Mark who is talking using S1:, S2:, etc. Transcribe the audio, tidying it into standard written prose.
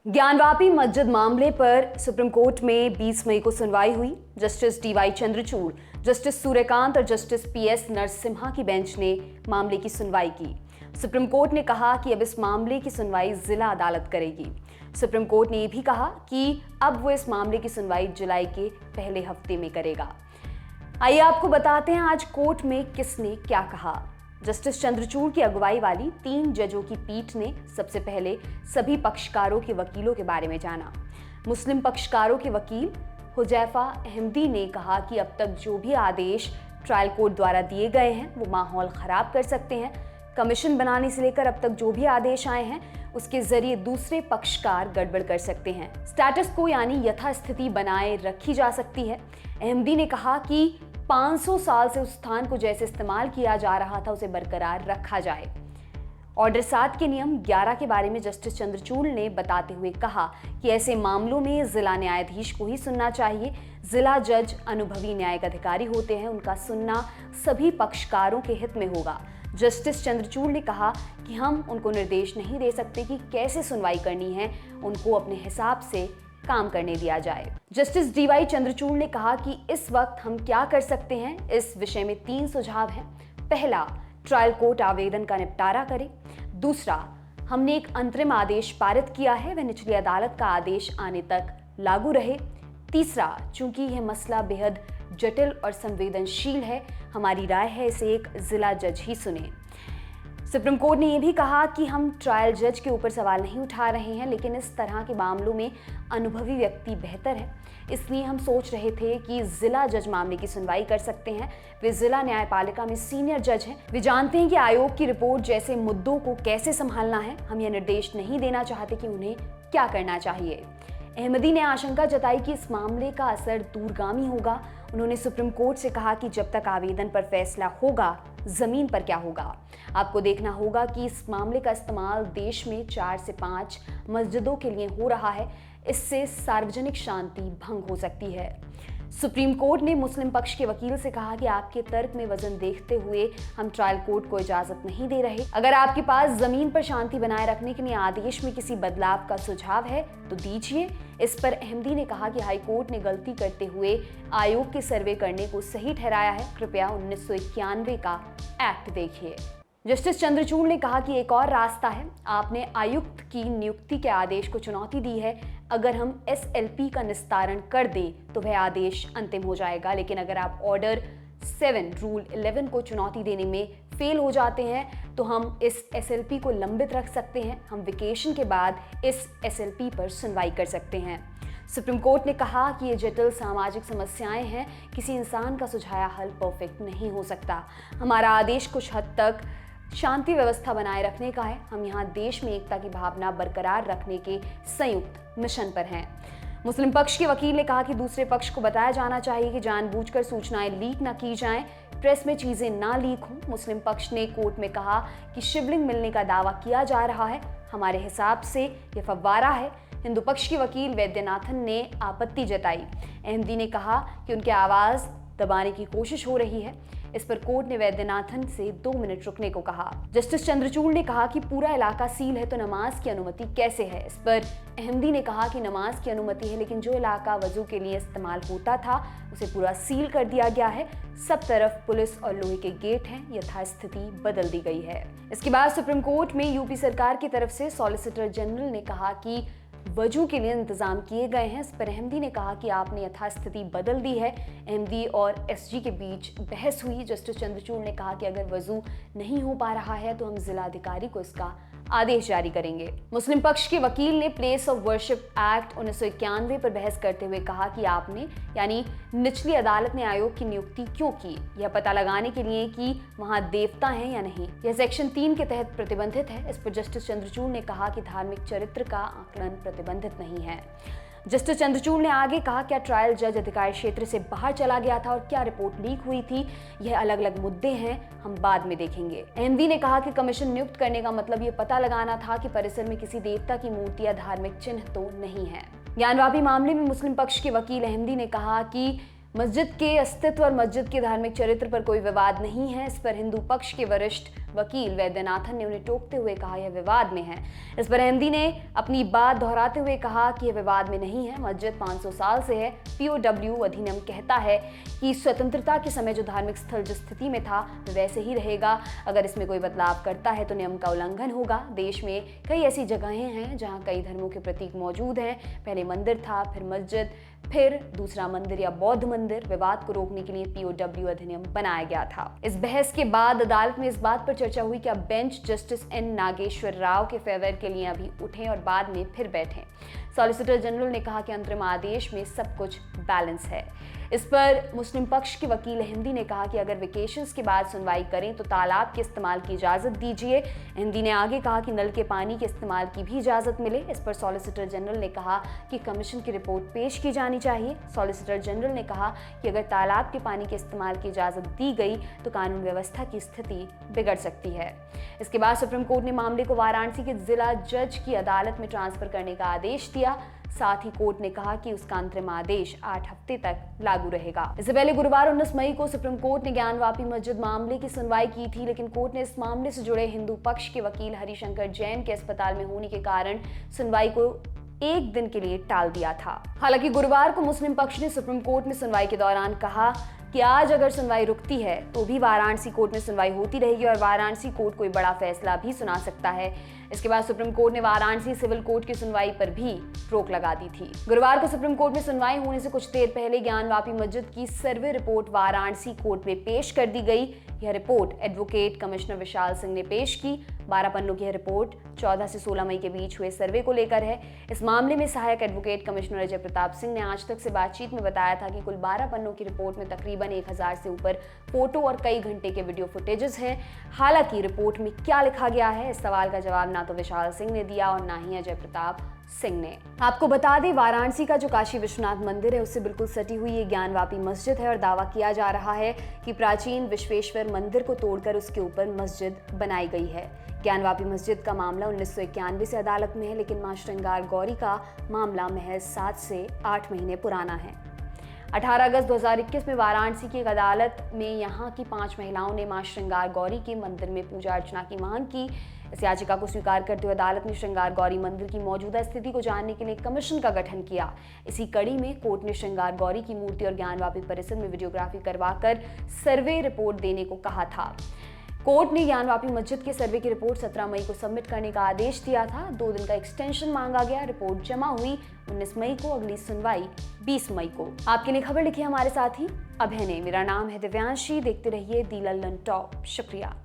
S1: ज्ञानवापी मस्जिद मामले पर सुप्रीम कोर्ट में 20 मई को सुनवाई हुई। Justice D Y Chandrachud, justice Suryakant और जस्टिस पीएस नरसिम्हा की बेंच ने मामले की सुनवाई की। सुप्रीम कोर्ट ने कहा कि अब इस मामले की सुनवाई जिला अदालत करेगी। सुप्रीम कोर्ट ने यह भी कहा कि अब वो इस मामले की सुनवाई जुलाई के पहले हफ्ते में करेगा। आइए आपको बताते हैं आज कोर्ट में किसने क्या कहा। जस्टिस चंद्रचूड़ की अगुवाई वाली 3 जजों की पीठ ने सबसे पहले सभी पक्षकारों के वकीलों के बारे में जाना। मुस्लिम पक्षकारों के वकील हुजैफा अहमदी ने कहा कि अब तक जो भी आदेश ट्रायल कोर्ट द्वारा दिए गए हैं वो माहौल खराब कर सकते हैं। कमीशन बनाने से लेकर अब तक जो भी आदेश आए हैं उसके जरिए दूसरे पक्षकार गड़बड़ कर सकते हैं। स्टेटस को यानी यथास्थिति बनाए रखी जा सकती है। अहमदी ने कहा कि 500 साल से उस स्थान को जैसे इस्तेमाल किया जा रहा था उसे बरकरार रखा जाए। ऑर्डर 7 के नियम 11 के बारे में जस्टिस चंद्रचूड़ ने बताते हुए कहा कि ऐसे मामलों में जिला न्यायाधीश को ही सुनना चाहिए। जिला जज अनुभवी न्यायिक अधिकारी होते हैं, उनका सुनना सभी पक्षकारों के हित में होगा। जस्टिस चंद्रचूड़ ने कहा कि हम उनको निर्देश नहीं दे सकते कि कैसे सुनवाई करनी है, उनको अपने हिसाब से काम करने दिया जाए। जस्टिस डीवाई चंद्रचूड़ ने कहा कि इस वक्त हम क्या कर सकते हैं, इस विषय में 3 सुझाव हैं। पहला, ट्रायल कोर्ट आवेदन का निपटारा करे। दूसरा, हमने एक अंतरिम आदेश पारित किया है, वह निचली अदालत का आदेश आने तक लागू रहे। तीसरा, चूंकि यह मसला बेहद जटिल और संवेदनशील है, हमारी राय है इसे एक जिला जज ही सुने। सुप्रीम कोर्ट ने यह भी कहा कि हम ट्रायल जज के ऊपर सवाल नहीं उठा रहे हैं, लेकिन इस तरह के मामलों में अनुभवी व्यक्ति बेहतर है। इसलिए हम सोच रहे थे कि जिला जज मामले की सुनवाई कर सकते हैं। वे जिला न्यायपालिका में सीनियर जज हैं, वे जानते हैं कि आयोग की रिपोर्ट जैसे मुद्दों को कैसे संभालना है। हम यह निर्देश नहीं देना चाहते कि उन्हें क्या करना चाहिए। अहमदी ने आशंका जताई कि इस मामले का असर दूरगामी होगा। उन्होंने सुप्रीम कोर्ट से कहा कि जब तक आवेदन पर फैसला होगा, जमीन पर क्या होगा। आपको देखना होगा कि इस मामले का इस्तेमाल देश में 4 से 5 मस्जिदों के लिए हो रहा है। इससे सार्वजनिक शांति भंग हो सकती है। सुप्रीम कोर्ट ने मुस्लिम पक्ष के वकील से कहा कि आपके तर्क में वजन देखते हुए हम ट्रायल कोर्ट को इजाजत नहीं दे रहे। अगर आपके पास जमीन पर शांति बनाए रखने के लिए आदेश में किसी बदलाव का सुझाव है तो दीजिए। इस पर अहमदी ने कहा कि हाई कोर्ट ने गलती करते हुए आयोग के सर्वे करने को सही ठहराया है। कृपया 1991 का एक्ट देखिए। जस्टिस चंद्रचूड़ ने कहा कि एक और रास्ता है। आपने आयुक्त की नियुक्ति के आदेश को चुनौती दी है। अगर हम SLP का निस्तारण कर दें तो वह आदेश अंतिम हो जाएगा, लेकिन अगर आप ऑर्डर 7 रूल 11 को चुनौती देने में फेल हो जाते हैं तो हम इस SLP को लंबित रख सकते हैं। हम वेकेशन के बाद इस SLP पर सुनवाई कर सकते हैं। सुप्रीम कोर्ट ने कहा कि ये जटिल सामाजिक समस्याएं हैं, किसी इंसान का सुझाया हल परफेक्ट नहीं हो सकता। हमारा आदेश कुछ हद तक शांति व्यवस्था बनाए रखने का है। हम यहाँ देश में एकता की भावना बरकरार रखने के संयुक्त मिशन पर हैं। मुस्लिम पक्ष के वकील ने कहा कि दूसरे पक्ष को बताया जाना चाहिए कि जानबूझकर सूचनाएं लीक न की जाएं, प्रेस में चीजें ना लीक हों। मुस्लिम पक्ष ने कोर्ट में कहा कि शिवलिंग मिलने का दावा किया जा रहा है, हमारे हिसाब से यह फव्वारा है। हिंदू पक्ष के वकील वैद्यनाथन ने आपत्ति जताई। अहमदी ने कहा कि उनकी आवाज दबाने की कोशिश हो रही है। इस पर कोर्ट ने वैद्यनाथन से 2 मिनट रुकने को कहा। जस्टिस चंद्रचूड़ ने कहा कि पूरा इलाका सील है तो नमाज की अनुमति कैसे है। इस पर अहमदी ने कहा कि नमाज की अनुमति है, लेकिन जो इलाका वजू के लिए इस्तेमाल होता था उसे पूरा सील कर दिया गया है। सब तरफ पुलिस और लोहे के गेट हैं, यथास्थिति बदल दी गई है। इसके बाद सुप्रीम कोर्ट में यूपी सरकार की तरफ से सॉलिसिटर जनरल ने कहा कि वजू के लिए इंतजाम किए गए हैं। इस पर अहमदी ने कहा कि आपने यथास्थिति बदल दी है। अहमदी और SG के बीच बहस हुई। जस्टिस चंद्रचूड़ ने कहा कि अगर वजू नहीं हो पा रहा है तो हम जिलाधिकारी को इसका आदेश जारी करेंगे। मुस्लिम पक्ष के वकील ने प्लेस ऑफ वर्शिप एक्ट 1991 पर बहस करते हुए कहा कि आपने यानी निचली अदालत ने आयोग की नियुक्ति क्यों की, यह पता लगाने के लिए कि वहां देवता हैं या नहीं। यह सेक्शन 3 के तहत प्रतिबंधित है। इस पर जस्टिस चंद्रचूड़ ने कहा कि धार्मिक चरित्र का आकलन प्रतिबंधित नहीं है। जस्टिस चंद्रचूड़ ने आगे कहा, क्या ट्रायल जज अधिकार क्षेत्र से बाहर चला गया था और क्या रिपोर्ट लीक हुई थी, यह अलग अलग मुद्दे हैं, हम बाद में देखेंगे। अहमदी ने कहा कि कमीशन नियुक्त करने का मतलब ये पता लगाना था कि परिसर में किसी देवता की मूर्ति या धार्मिक चिन्ह तो नहीं है। ज्ञानवापी मामले में मुस्लिम पक्ष के वकील अहमदी ने कहा कि मस्जिद के अस्तित्व और मस्जिद के धार्मिक चरित्र पर कोई विवाद नहीं है। इस पर हिंदू पक्ष के वरिष्ठ वकील वैद्यनाथन ने उन्हें टोकते हुए कहा यह विवाद में है। इस पर अहमदी ने अपनी बात दोहराते हुए कहा कि यह विवाद में नहीं है, मस्जिद 500 साल से है। POW अधिनियम कहता है कि स्वतंत्रता के समय जो धार्मिक स्थल जिस स्थिति में था वैसे ही रहेगा। अगर इसमें कोई बदलाव करता है तो नियम का उल्लंघन होगा। देश में कई ऐसी जगहें हैं जहां कई धर्मों के प्रतीक मौजूद हैं। पहले मंदिर था, फिर मस्जिद, फिर दूसरा मंदिर या बौद्ध मंदिर। विवाद को रोकने के लिए POW अधिनियम बनाया गया था। इस बहस के बाद अदालत में इस बात पर चर्चा हुई कि अब bench justice N Nageswara Rao के फेवर के लिए अभी उठें और बाद में फिर बैठें। सॉलिसिटर जनरल ने कहा कि अंतरिम आदेश में सब कुछ बैलेंस है। इस पर मुस्लिम पक्ष के वकील अहमदी ने कहा कि अगर वेकेशंस के बाद सुनवाई करें तो तालाब के इस्तेमाल की इजाजत दीजिए। अहमदी ने आगे कहा कि नल के पानी के इस्तेमाल की भी इजाजत मिले। इस पर सॉलिसिटर जनरल ने कहा कि कमीशन की रिपोर्ट पेश की जानी चाहिए। सॉलिसिटर जनरल ने कहा कि अगर तालाब के पानी के इस्तेमाल की इजाजत दी गई तो कानून व्यवस्था की स्थिति बिगड़ सकती है। इसके बाद सुप्रीम कोर्ट ने मामले को वाराणसी के जिला जज की अदालत में ट्रांसफर करने का आदेश दिया। साथ ही कोर्ट ने कहा कि उसका अंतरिम आदेश 8 हफ्ते तक लागू रहेगा। इससे पहले गुरुवार 19 मई को सुप्रीम कोर्ट ने ज्ञानवापी मस्जिद मामले की सुनवाई की थी, लेकिन कोर्ट ने इस मामले से जुड़े हिंदू पक्ष के वकील हरिशंकर जैन के अस्पताल में होने के कारण सुनवाई को एक दिन के लिए टाल दिया था। हालांकि गुरुवार को मुस्लिम पक्ष ने सुप्रीम कोर्ट में सुनवाई के दौरान कहा कि आज अगर सुनवाई रुकती है तो भी वाराणसी कोर्ट में सुनवाई होती रहेगी और वाराणसी कोर्ट कोई बड़ा फैसला भी सुना सकता है। इसके बाद सुप्रीम कोर्ट ने वाराणसी सिविल कोर्ट की सुनवाई पर भी रोक लगा दी थी। गुरुवार को सुप्रीम कोर्ट में सुनवाई होने से कुछ देर पहले ज्ञानवापी मस्जिद की सर्वे रिपोर्ट वाराणसी कोर्ट में पेश कर दी गई। यह report advocate commissioner Vishal Singh ने पेश की। 12 पन्नों की यह रिपोर्ट 14 से 16 मई के बीच हुए सर्वे को लेकर है। इस मामले में सहायक एडवोकेट कमिश्नर अजय प्रताप सिंह ने आज तक से बातचीत में बताया था कि कुल 12 पन्नों की रिपोर्ट में तकरीबन 1000 से ऊपर फोटो और कई घंटे के वीडियो फुटेजेस हैं। हालांकि रिपोर्ट में क्या लिखा गया है, इस सवाल का जवाब ना तो विशाल सिंह ने दिया और ना ही अजय प्रताप सिंह ने। आपको बता दें, वाराणसी का जो काशी विश्वनाथ मंदिर है उससे बिल्कुल सटी हुई ये ज्ञानवापी मस्जिद है और दावा किया जा रहा है कि प्राचीन विश्वेश्वर मंदिर को तोड़कर उसके ऊपर मस्जिद बनाई गई है। ज्ञानवापी मस्जिद का मामला 1991 से अदालत में है, लेकिन मां श्रृंगार गौरी का मामला महज 7 से 8 महीने पुराना है। 18 अगस्त 2021 में वाराणसी की एक अदालत में यहाँ की 5 महिलाओं ने मां श्रृंगार गौरी के मंदिर में पूजा अर्चना की मांग की। इस याचिका को स्वीकार करते हुए अदालत ने श्रृंगार गौरी मंदिर की मौजूदा स्थिति को जानने के लिए कमीशन का गठन किया। इसी कड़ी में कोर्ट ने श्रृंगार गौरी की मूर्ति और ज्ञानवापी परिसर में वीडियोग्राफी करवाकर सर्वे रिपोर्ट देने को कहा था। कोर्ट ने ज्ञानवापी मस्जिद के सर्वे की रिपोर्ट 17 मई को सबमिट करने का आदेश दिया था। 2 दिन का एक्सटेंशन मांगा गया। रिपोर्ट जमा हुई 19 मई को, अगली सुनवाई 20 मई को। आपके लिए खबर लिखी हमारे साथी अभय ने। मेरा नाम है दिव्यांशी। देखते रहिए दी लल्लन टॉप। शुक्रिया।